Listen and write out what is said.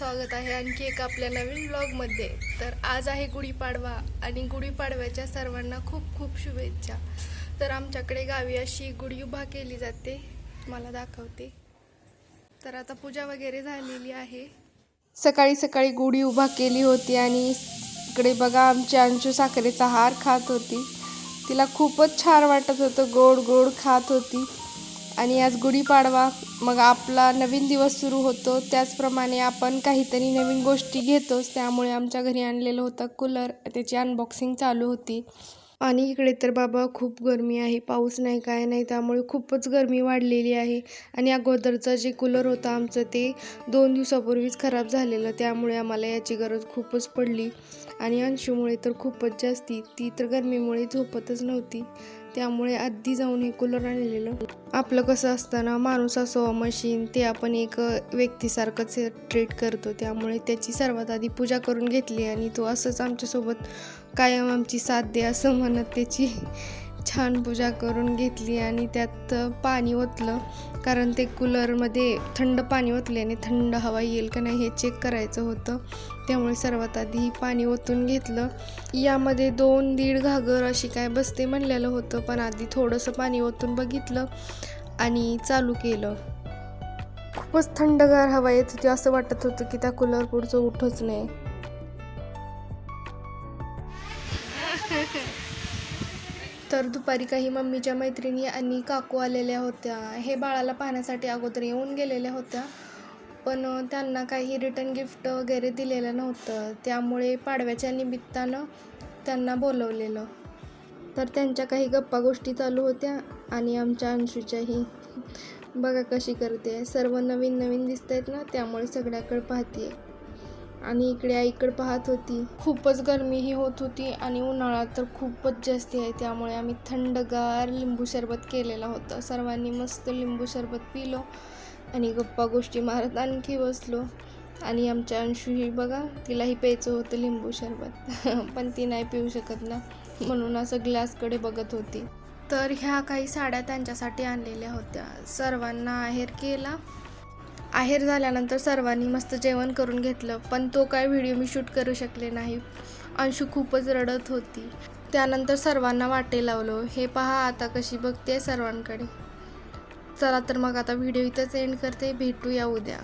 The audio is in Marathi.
स्वागत आहे आणखी एक आपल्या नवीन व्लॉगमध्ये। तर आज आहे गुढीपाडवा आणि गुढीपाडव्याच्या सर्वांना खूप खूप शुभेच्छा। तर आमच्याकडे गावी अशी गुढी उभा केली जाते, मला दाखवते। तर आता पूजा वगैरे झालेली आहे। सकाळी सकाळी गुढी उभा केली होती आणि इकडे बघा आमची अंशू साखरेचा हार खात होती। तिला खूपच छान वाटत होतं, गोड गोड खात होती। आणि आज गुढीपाडवा, मग आपला नवीन दिवस सुरू होतो, त्याचप्रमाणे आपण काहीतरी नवीन गोष्टी घेतोच। त्यामुळे आमच्या घरी आणलेलं होतं कूलर, त्याची अनबॉक्सिंग चालू होती। आणि इकडे तर बाबा खूप गरमी आहे, पाऊस नाही काय नाही, त्यामुळे खूपच गरमी वाढलेली आहे। आणि अगोदरचं जे कूलर होतं आमचं ते 2 दिवसापूर्वीच खराब झालेलं, त्यामुळे आम्हाला याची गरज खूपच पडली। आणि अंशूमुळे तर खूपच जास्ती, ती तर गरमीमुळे झोपतच नव्हती, त्यामुळे आधी जाऊन हे कूलर आणलेलं। आपलं कसं असतं ना, माणूस असो मशीन, ते आपण एक व्यक्तीसारखंच ट्रीट करतो, त्यामुळे त्याची सर्वात आधी पूजा करून घेतली। आणि तो असंच आमच्यासोबत कायम आमची साथ दे असं म्हणत त्याची छान पूजा करून घेतली। आणि त्यात पाणी ओतलं, कारण ते कूलरमध्ये थंड पाणी ओतल्याने थंड हवा येईल का नाही हे चेक करायचं होतं, त्यामुळे सर्वात आधी पाणी ओतून घेतलं। यामध्ये 2-1.5 घागर अशी काय बसते म्हणलेलं होतं, पण आधी थोडंसं पाणी ओतून बघितलं आणि चालू केलं। खूपच थंडगार हवा येत होती, असं वाटत होतं की त्या कूलर पुढचं उठच नाही। तर दुपारी काही मम्मीच्या मैत्रिणी आणि काकू आलेल्या होत्या, हे बाळाला पाहण्यासाठी अगोदर येऊन गेलेल्या होत्या, पण त्यांना काही रिटर्न गिफ्ट वगैरे दिलेलं नव्हतं, त्यामुळे पाडव्याच्या निमित्तानं त्यांना बोलवलेलं। तर त्यांच्या काही गप्पा गोष्टी चालू होत्या आणि आमच्या अंशूच्याही। बघा कशी करते, सर्व नवीन नवीन दिसत आहेत ना, त्यामुळे सगळ्याकडे पाहते। आणि इकडे आईकडे पाहत होती। खूपच गरमीही होत होती आणि उन्हाळा तर खूपच जास्त आहे, त्यामुळे आम्ही थंडगार लिंबू सरबत केलेला होता। सर्वांनी मस्त लिंबू सरबत पिलो आणि गप्पा गोष्टी मारत आणखी बसलो। आणि आमच्या अंशूही बघा, तिलाही प्यायचं होतं लिंबू सरबत पण ती नाही पिऊ शकत ना, म्हणून असं ग्लासकडे बघत होती। तर ह्या काही साड्या त्यांच्यासाठी आणलेल्या होत्या। सर्वांना आहेर केला। आहेर झाल्यानंतर सर्वांनी मस्त जेवण करून घेतलं, पण तो काय व्हिडिओ मी शूट करू शकले नाही, अंशू खूपच रडत होती। त्यानंतर सर्वांना वाटे लावलो, हे पहा आता कशी बघते सर्वांकडे। चला तर मग आता व्हिडिओ इथंच एंड करते, भेटूया उद्या।